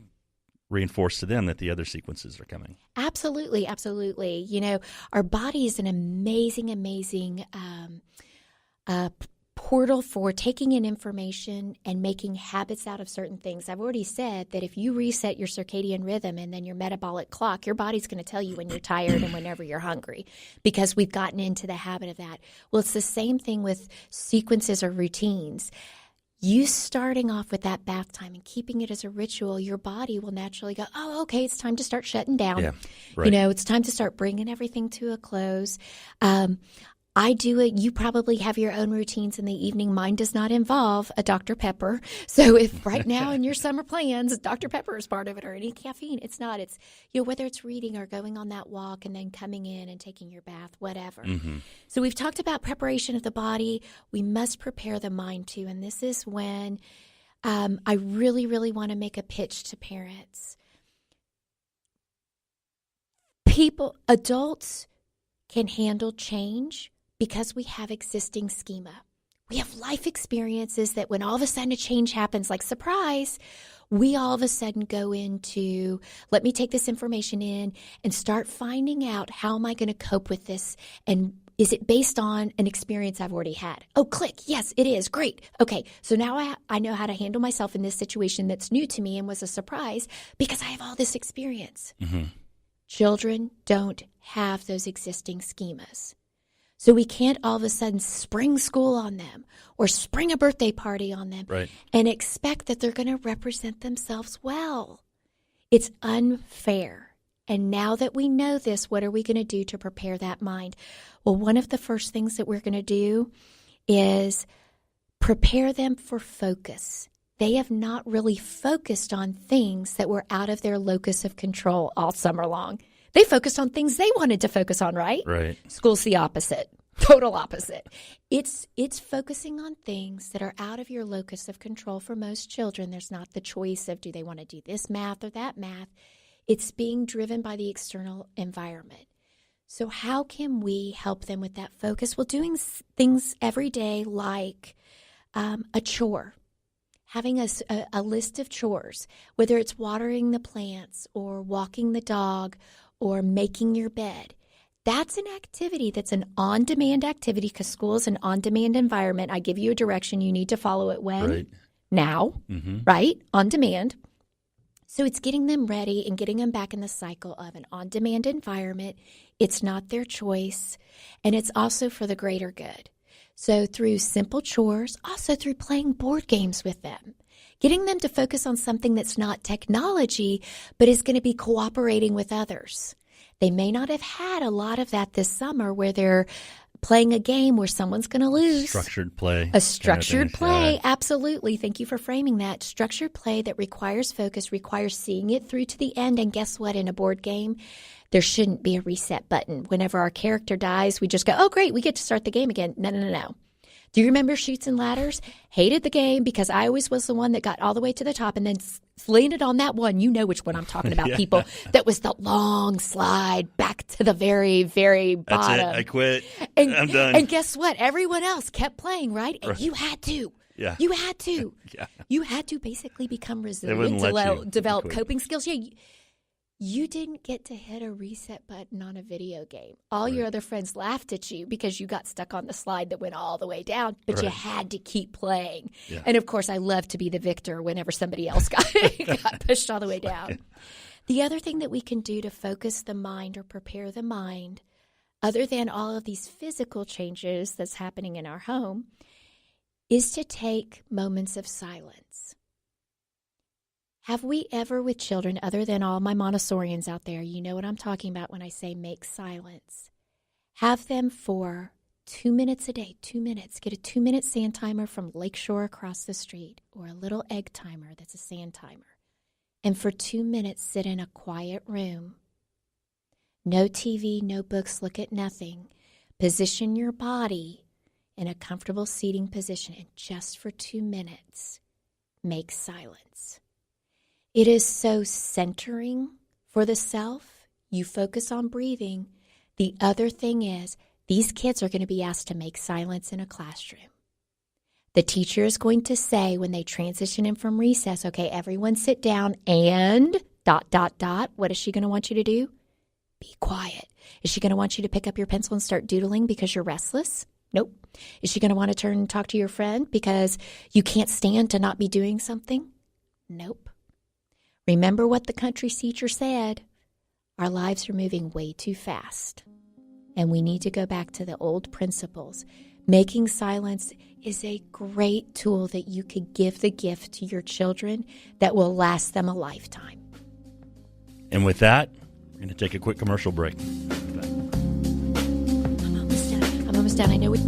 reinforce to them that the other sequences are coming. Absolutely, absolutely. Our body is an amazing portal for taking in information and making habits out of certain things. I've already said that if you reset your circadian rhythm and then your metabolic clock, your body's going to tell you when you're tired and whenever you're hungry, because we've gotten into the habit of that. Well, it's the same thing with sequences or routines. You starting off with that bath time and keeping it as a ritual, your body will naturally go, oh, okay, it's time to start shutting down. Yeah, right. It's time to start bringing everything to a close. I do it. You probably have your own routines in the evening. Mine does not involve a Dr. Pepper. So if right now in your summer plans, Dr. Pepper is part of it or any caffeine, it's not. It's, whether it's reading or going on that walk and then coming in and taking your bath, whatever. Mm-hmm. So we've talked about preparation of the body. We must prepare the mind too. And this is when I really, really want to make a pitch to parents. Adults can handle change because we have existing schema. We have life experiences that when all of a sudden a change happens, like surprise, we all of a sudden go into, let me take this information in and start finding out, how am I going to cope with this? And is it based on an experience I've already had? Oh, click. Yes, it is. Great. Okay, so now I know how to handle myself in this situation that's new to me and was a surprise because I have all this experience. Mm-hmm. Children don't have those existing schemas. So we can't all of a sudden spring school on them or spring a birthday party on them and expect that they're going to represent themselves well. It's unfair. And now that we know this, what are we going to do to prepare that mind? Well, one of the first things that we're going to do is prepare them for focus. They have not really focused on things that were out of their locus of control all summer long. They focused on things they wanted to focus on, right? Right. School's the opposite. Total opposite. It's focusing on things that are out of your locus of control for most children. There's not the choice of do they want to do this math or that math. It's being driven by the external environment. So how can we help them with that focus? Well, doing things every day like a chore. Having a list of chores, whether it's watering the plants or walking the dog or making your bed. That's an activity that's an on-demand activity because school is an on-demand environment. I give you a direction. You need to follow it when? Right. Now, right? On demand. So it's getting them ready and getting them back in the cycle of an on-demand environment. It's not their choice, and it's also for the greater good. So through simple chores, also through playing board games with them, getting them to focus on something that's not technology, but is going to be cooperating with others. They may not have had a lot of that this summer where they're playing a game where someone's going to lose. Structured play. A structured play, yeah. absolutely. Thank you for framing that. Structured play that requires focus, requires seeing it through to the end. And guess what? In a board game, there shouldn't be a reset button. Whenever our character dies, we just go, oh, great, we get to start the game again. No. Do you remember Chutes and Ladders? Hated the game because I always was the one that got all the way to the top and then landed on that one. You know which one I'm talking about, Yeah. people. That was the long slide back to the very, very bottom. That's it. I quit. And, I'm done. And guess what? Everyone else kept playing, right? And you had to. Yeah. You had to. Yeah. You had to basically become resilient, wouldn't let you develop quit. coping skills. Yeah. You didn't get to hit a reset button on a video game. All your other friends laughed at you because you got stuck on the slide that went all the way down, but you had to keep playing. Yeah. And of course, I love to be the victor whenever somebody else got pushed all the way down. The other thing that we can do to focus the mind or prepare the mind, other than all of these physical changes that's happening in our home, is to take moments of silence. Have we ever with children, other than all my Montessorians out there, you know what I'm talking about when I say make silence, have them for 2 minutes a day, 2 minutes. Get a 2-minute sand timer from Lakeshore across the street or a little egg timer that's a sand timer. And for 2 minutes, sit in a quiet room. No TV, no books, look at nothing. Position your body in a comfortable seating position and just for 2 minutes, make silence. It is so centering for the self. You focus on breathing. The other thing is these kids are going to be asked to make silence in a classroom. The teacher is going to say when they transition in from recess, okay, everyone sit down and ... What is she going to want you to do? Be quiet. Is she going to want you to pick up your pencil and start doodling because you're restless? Nope. Is she going to want to turn and talk to your friend because you can't stand to not be doing something? Nope. Remember what the country teacher said. Our lives are moving way too fast. And we need to go back to the old principles. Making silence is a great tool that you could give the gift to your children that will last them a lifetime. And with that, we're going to take a quick commercial break. I'm almost done. I know we...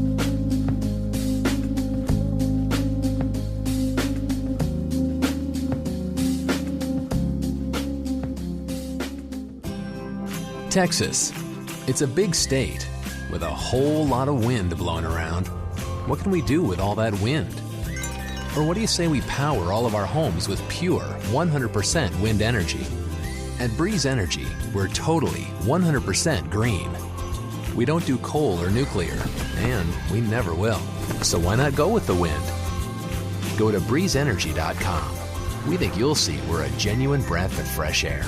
Texas. It's a big state with a whole lot of wind blowing around. What can we do with all that wind? Or what do you say we power all of our homes with pure 100% wind energy? At Breeze Energy, we're totally 100% green. We don't do coal or nuclear, and we never will. So why not go with the wind? Go to breezeenergy.com. We think you'll see we're a genuine breath of fresh air.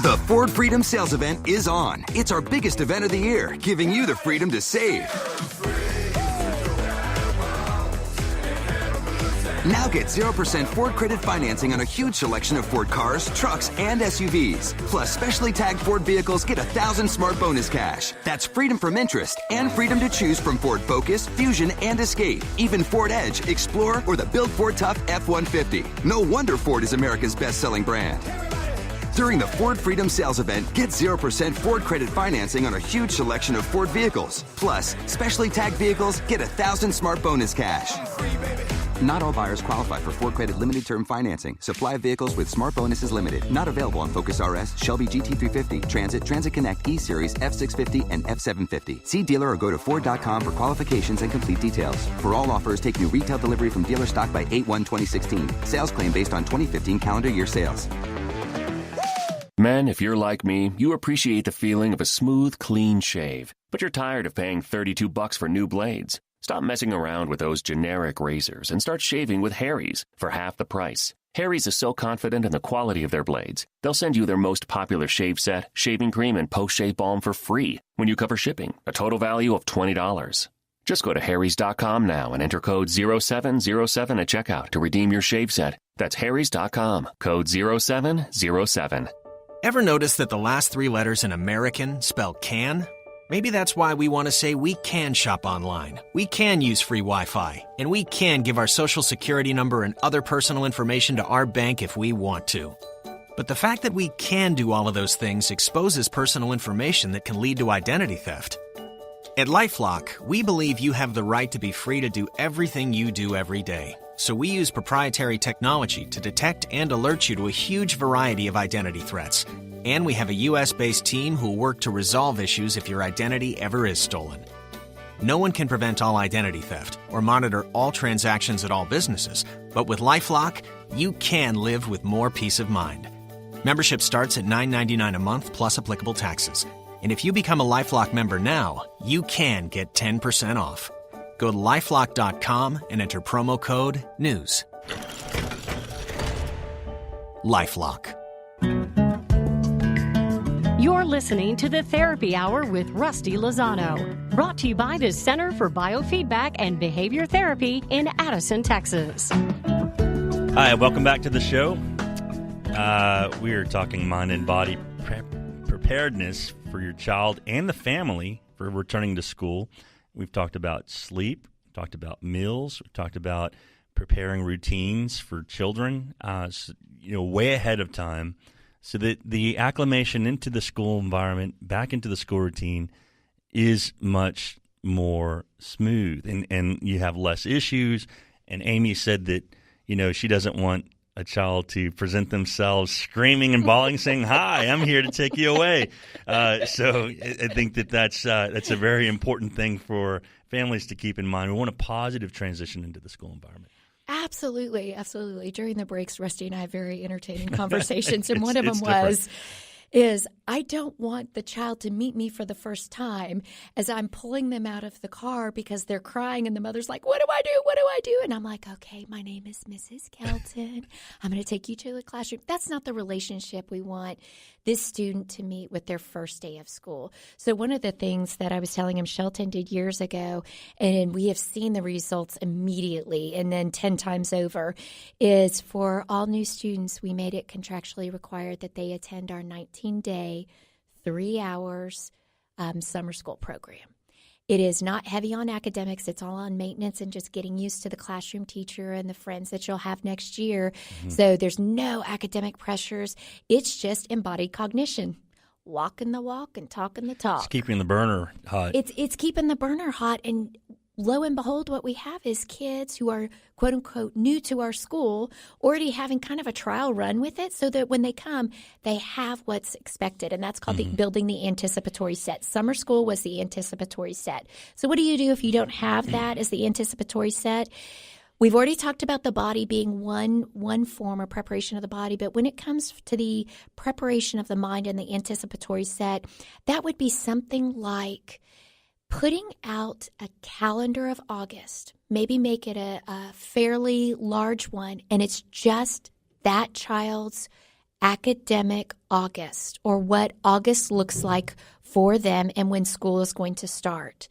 The Ford Freedom Sales Event is on. It's our biggest event of the year, giving you the freedom to save. Now get 0% Ford credit financing on a huge selection of Ford cars, trucks, and SUVs. Plus, specially tagged Ford vehicles get 1,000 smart bonus cash. That's freedom from interest and freedom to choose from Ford Focus, Fusion, and Escape. Even Ford Edge, Explorer, or the Built Ford Tough F-150. No wonder Ford is America's best-selling brand. During the Ford Freedom Sales Event, get 0% Ford credit financing on a huge selection of Ford vehicles. Plus, specially tagged vehicles get 1,000 smart bonus cash. Not all buyers qualify for Ford Credit Limited Term Financing. Supply of vehicles with smart bonuses limited. Not available on Focus RS, Shelby GT350, Transit, Transit Connect E-Series, F650, and F750. See dealer or go to Ford.com for qualifications and complete details. For all offers, take new retail delivery from dealer stock by 8/1/2016. Sales claim based on 2015 calendar year sales. Men, if you're like me, you appreciate the feeling of a smooth, clean shave. But you're tired of paying $32 for new blades. Stop messing around with those generic razors and start shaving with Harry's for half the price. Harry's is so confident in the quality of their blades, they'll send you their most popular shave set, shaving cream, and post-shave balm for free when you cover shipping, a total value of $20. Just go to harrys.com now and enter code 0707 at checkout to redeem your shave set. That's harrys.com, code 0707. Ever notice that the last 3 letters in American spell can? Maybe that's why we want to say we can shop online. We can use free Wi-Fi. And we can give our social security number and other personal information to our bank if we want to. But the fact that we can do all of those things exposes personal information that can lead to identity theft. At LifeLock, we believe you have the right to be free to do everything you do every day. So we use proprietary technology to detect and alert you to a huge variety of identity threats. And we have a US-based team who will work to resolve issues if your identity ever is stolen. No one can prevent all identity theft or monitor all transactions at all businesses, but with LifeLock, you can live with more peace of mind. Membership starts at $9.99 a month plus applicable taxes. And if you become a LifeLock member now, you can get 10% off. Go to LifeLock.com and enter promo code NEWS. LifeLock. You're listening to the Therapy Hour with Rusty Lozano, brought to you by the Center for Biofeedback and Behavior Therapy in Addison, Texas. Hi, welcome back to the show. We are talking mind and body preparedness for your child and the family for returning to school. We've talked about sleep, talked about meals, we've talked about preparing routines for children, way ahead of time, so that the acclimation into the school environment, back into the school routine, is much more smooth, and you have less issues. And Amy said that, she doesn't want a child to present themselves screaming and bawling, saying, "Hi, I'm here to take you away." So I think that's a very important thing for families to keep in mind. We want a positive transition into the school environment. Absolutely, absolutely. During the breaks, Rusty and I have very entertaining conversations, and one of them is I don't want the child to meet me for the first time as I'm pulling them out of the car because they're crying and the mother's like, "What do I do? What do I do?" And I'm like, "Okay, my name is Mrs. Kelton. I'm going to take you to the classroom." That's not the relationship we want this student to meet with their first day of school. So one of the things that I was telling him Shelton did years ago, and we have seen the results immediately and then 10 times over, is for all new students, we made it contractually required that they attend our 19-day, 3 hours summer school program. It is not heavy on academics. It's all on maintenance and just getting used to the classroom teacher and the friends that you'll have next year. Mm-hmm. So there's no academic pressures. It's just embodied cognition. Walking the walk and talking the talk. It's keeping the burner hot. It's keeping the burner hot. And lo and behold, what we have is kids who are, quote unquote, new to our school, already having kind of a trial run with it so that when they come, they have what's expected. And that's called building the anticipatory set. Summer school was the anticipatory set. So what do you do if you don't have that as the anticipatory set? We've already talked about the body being one form of preparation of the body, but when it comes to the preparation of the mind and the anticipatory set, that would be something like putting out a calendar of August, maybe make it a fairly large one, and it's just that child's academic August, or what August looks like for them and when school is going to start.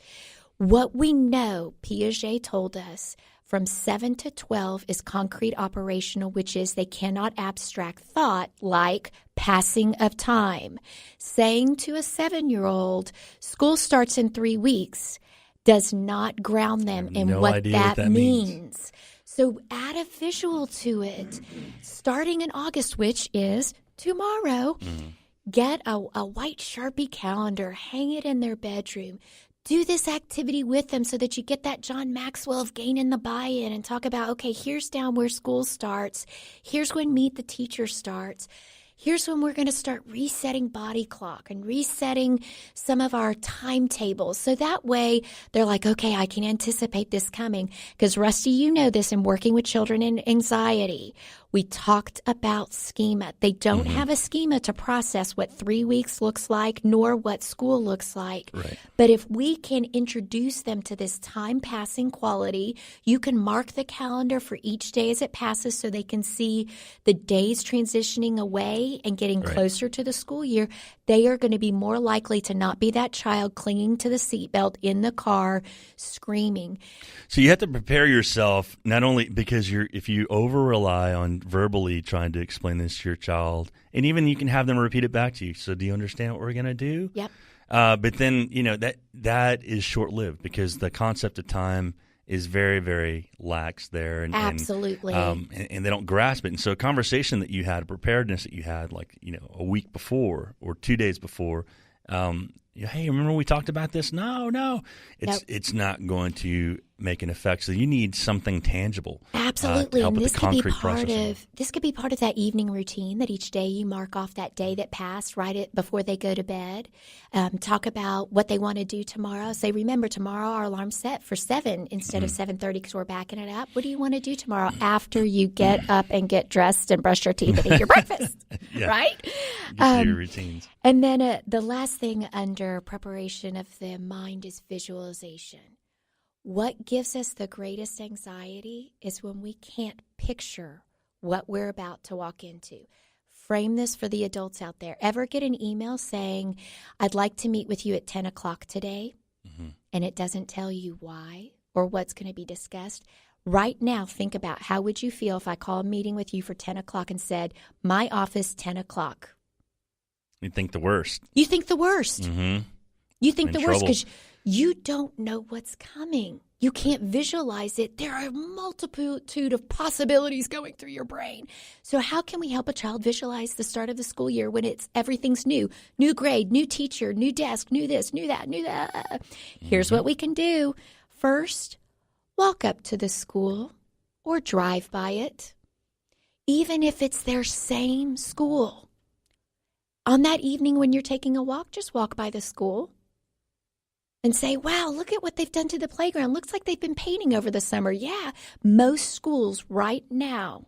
What we know, Piaget told us, from 7 to 12 is concrete operational, which is they cannot abstract thought like passing of time. Saying to a 7-year-old, school starts in 3 weeks, does not ground them in what that means. So add a visual to it. Starting in August, which is tomorrow, get a white Sharpie calendar, hang it in their bedroom. Do this activity with them so that you get that John Maxwell of gaining the buy-in and talk about, okay, here's down where school starts. Here's when meet the teacher starts. Here's when we're going to start resetting body clock and resetting some of our timetables. So that way they're like, okay, I can anticipate this coming. Because Rusty, you know this in working with children in anxiety. We talked about schema. They don't have a schema to process what 3 weeks looks like, nor what school looks like. Right. But if we can introduce them to this time-passing quality, you can mark the calendar for each day as it passes so they can see the days transitioning away and getting closer to the school year. They are going to be more likely to not be that child clinging to the seatbelt in the car, screaming. So you have to prepare yourself, not only because if you over-rely on verbally trying to explain this to your child, and even you can have them repeat it back to you. So do you understand what we're going to do? Yep. But then, that is short-lived because the concept of time is very, very lax there. And, Absolutely. And they don't grasp it. And so a conversation that you had, a preparedness that you had, like, a week before or 2 days before, hey, remember we talked about this? No. It's not going to make an effect. So you need something tangible. Absolutely. To help And with this the could be concrete processing. this could be part of that evening routine that each day you mark off that day that passed, write it before they go to bed. Talk about what they want to do tomorrow. Say, remember, tomorrow our alarm's set for 7 instead of 7:30 because we're backing it up. What do you want to do tomorrow after you get up and get dressed and brush your teeth and eat your breakfast? Right? Get to your routines. And then the last thing under preparation of the mind is visualization. What gives us the greatest anxiety is when we can't picture what we're about to walk into. Frame this for the adults out there. Ever get an email saying, I'd like to meet with you at 10 o'clock today, and it doesn't tell you why or what's going to be discussed? Right now, think about how would you feel if I call a meeting with you for 10 o'clock and said, my office, 10 o'clock. You think the worst. You think the worst. Mm-hmm. You think In the worst trouble. because you don't know what's coming. You can't visualize it. There are a multitude of possibilities going through your brain. So how can we help a child visualize the start of the school year when everything's new? New grade, new teacher, new desk, new this, new that, new that. Here's what we can do. First, walk up to the school or drive by it, even if it's their same school. On that evening when you're taking a walk, just walk by the school and say, wow, look at what they've done to the playground. Looks like they've been painting over the summer. Yeah, most schools right now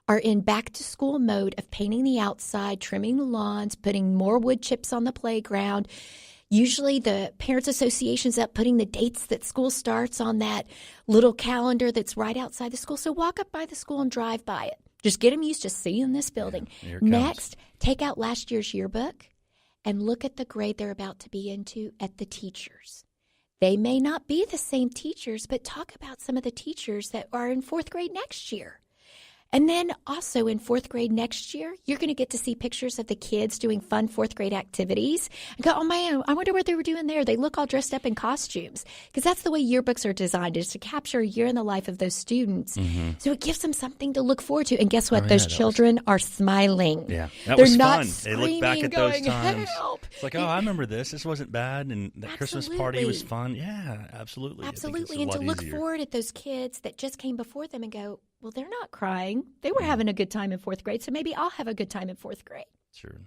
are in back-to-school mode of painting the outside, trimming the lawns, putting more wood chips on the playground. Usually the Parents Association's up putting the dates that school starts on that little calendar that's right outside the school. So walk up by the school and drive by it. Just get them used to seeing this building. Here it comes. Next, take out last year's yearbook and look at the grade they're about to be into at the teachers. They may not be the same teachers, but talk about some of the teachers that are in 4th grade next year. And then also in 4th grade next year, you're going to get to see pictures of the kids doing fun 4th grade activities and go, oh, man, I wonder what they were doing there. They look all dressed up in costumes because that's the way yearbooks are designed, is to capture a year in the life of those students. Mm-hmm. So it gives them something to look forward to. And guess what? Oh, yeah, those that children are smiling. Yeah, that They're was not fun. They look back at screaming, those times. Help. It's like, oh, I remember this. This wasn't bad, and that Christmas party was fun. Yeah, absolutely. Absolutely. And to look forward at those kids that just came before them and go, well, they're not crying. They were having a good time in 4th grade, so maybe I'll have a good time in 4th grade. Sure.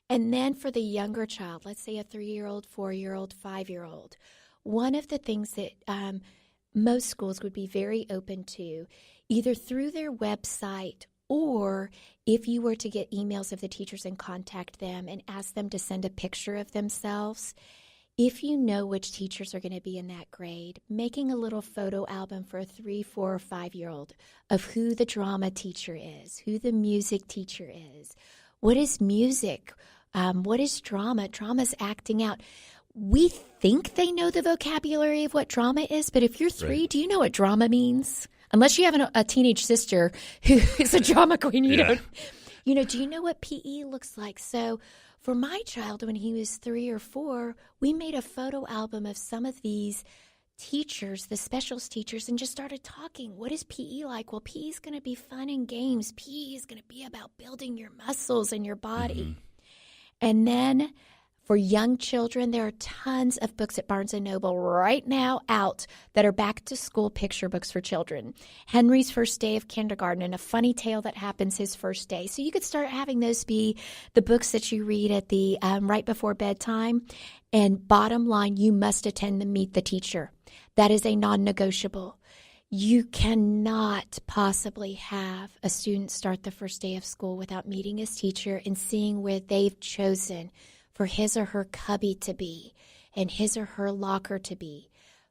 And then for the younger child, let's say a 3-year-old, 4-year-old, 5-year-old, one of the things that most schools would be very open to, either through their website or if you were to get emails of the teachers and contact them and ask them to send a picture of themselves, if you know which teachers are going to be in that grade, making a little photo album for a 3, 4, or 5-year-old of who the drama teacher is, who the music teacher is, what is music, what is drama? Drama's acting out. We think they know the vocabulary of what drama is, but if you're 3, do you know what drama means? Unless you have a teenage sister who is a drama queen, you don't. Do you know what PE looks like? So for my child, when he was 3 or 4, we made a photo album of some of these teachers, the specials teachers, and just started talking. What is PE like? Well, PE is going to be fun and games. PE is going to be about building your muscles and your body. Mm-hmm. And then for young children, there are tons of books at Barnes & Noble right now out that are back-to-school picture books for children. Henry's First Day of Kindergarten and a funny tale that happens his first day. So you could start having those be the books that you read at the right before bedtime. And bottom line, you must attend the Meet the Teacher. That is a non-negotiable. You cannot possibly have a student start the first day of school without meeting his teacher and seeing where they've chosen for his or her cubby to be and his or her locker to be.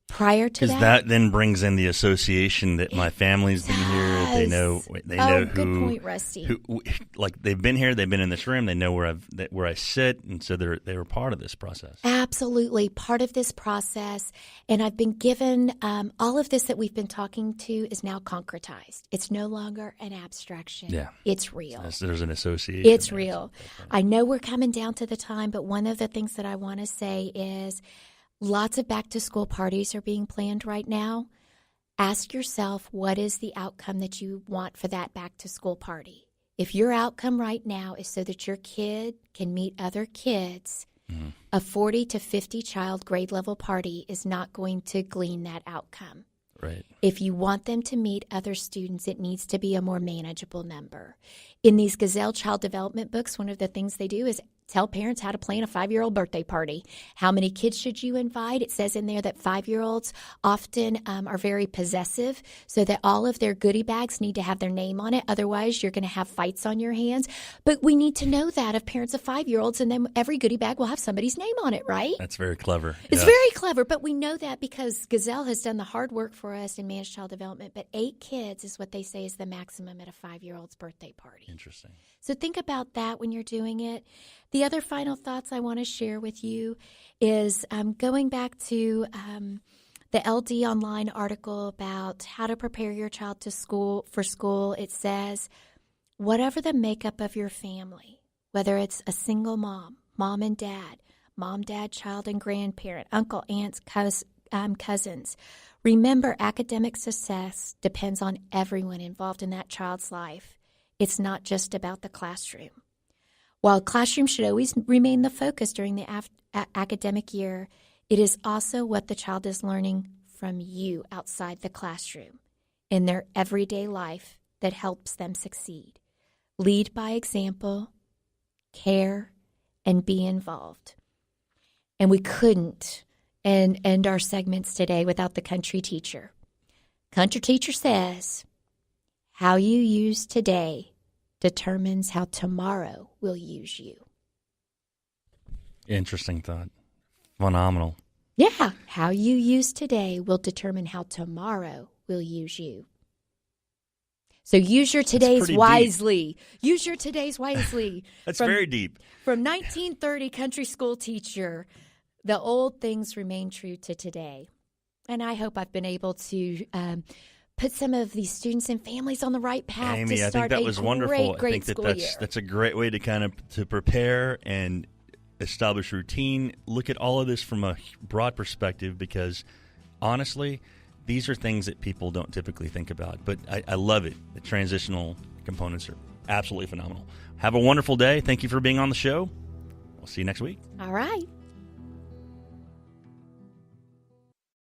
Prior to because that then brings in the association that my family's been here. They know who. Good point, Rusty. Who, like they've been here. They've been in this room. They know where I sit, and so they were part of this process. Absolutely, part of this process. And I've been given all of this that we've been talking to is now concretized. It's no longer an abstraction. Yeah, it's real. There's an association. It's real. I know we're coming down to the time, but one of the things that I want to say is, lots of back-to-school parties are being planned right now. Ask yourself, what is the outcome that you want for that back-to-school party? If your outcome right now is so that your kid can meet other kids, a 40 to 50 child grade level party is not going to glean that outcome. Right. If you want them to meet other students, it needs to be a more manageable number. In these Gazelle child development books, one of the things they do is tell parents how to plan a 5-year-old birthday party. How many kids should you invite? It says in there that 5-year-olds often are very possessive, so that all of their goodie bags need to have their name on it. Otherwise, you're going to have fights on your hands. But we need to know that of parents of 5-year-olds, and then every goodie bag will have somebody's name on it, right? That's very clever. It's very clever, but we know that because Gazelle has done the hard work for us in managed child development. But 8 kids is what they say is the maximum at a 5-year-old's birthday party. Interesting. So think about that when you're doing it. The other final thoughts I want to share with you is going back to the LD Online article about how to prepare your child for school. It says, whatever the makeup of your family, whether it's a single mom and dad, mom, dad, child, and grandparent, uncle, aunts, cousins, remember academic success depends on everyone involved in that child's life. It's not just about the classroom. While classroom should always remain the focus during the academic year, it is also what the child is learning from you outside the classroom in their everyday life that helps them succeed. Lead by example, care, and be involved. And we couldn't end our segments today without the country teacher. Country teacher says, how you use today determines how tomorrow will use you. Interesting thought. Phenomenal. Yeah. How you use today will determine how tomorrow will use you. So use your todays wisely. Use your todays wisely. That's very deep. From 1930 country school teacher, the old things remain true to today. And I hope I've been able to put some of these students and families on the right path Amy, to I start think that was wonderful. great I think school year. that's a great way to kind of to prepare and establish routine. Look at all of this from a broad perspective because, honestly, these are things that people don't typically think about. But I love it. The transitional components are absolutely phenomenal. Have a wonderful day. Thank you for being on the show. We'll see you next week. All right.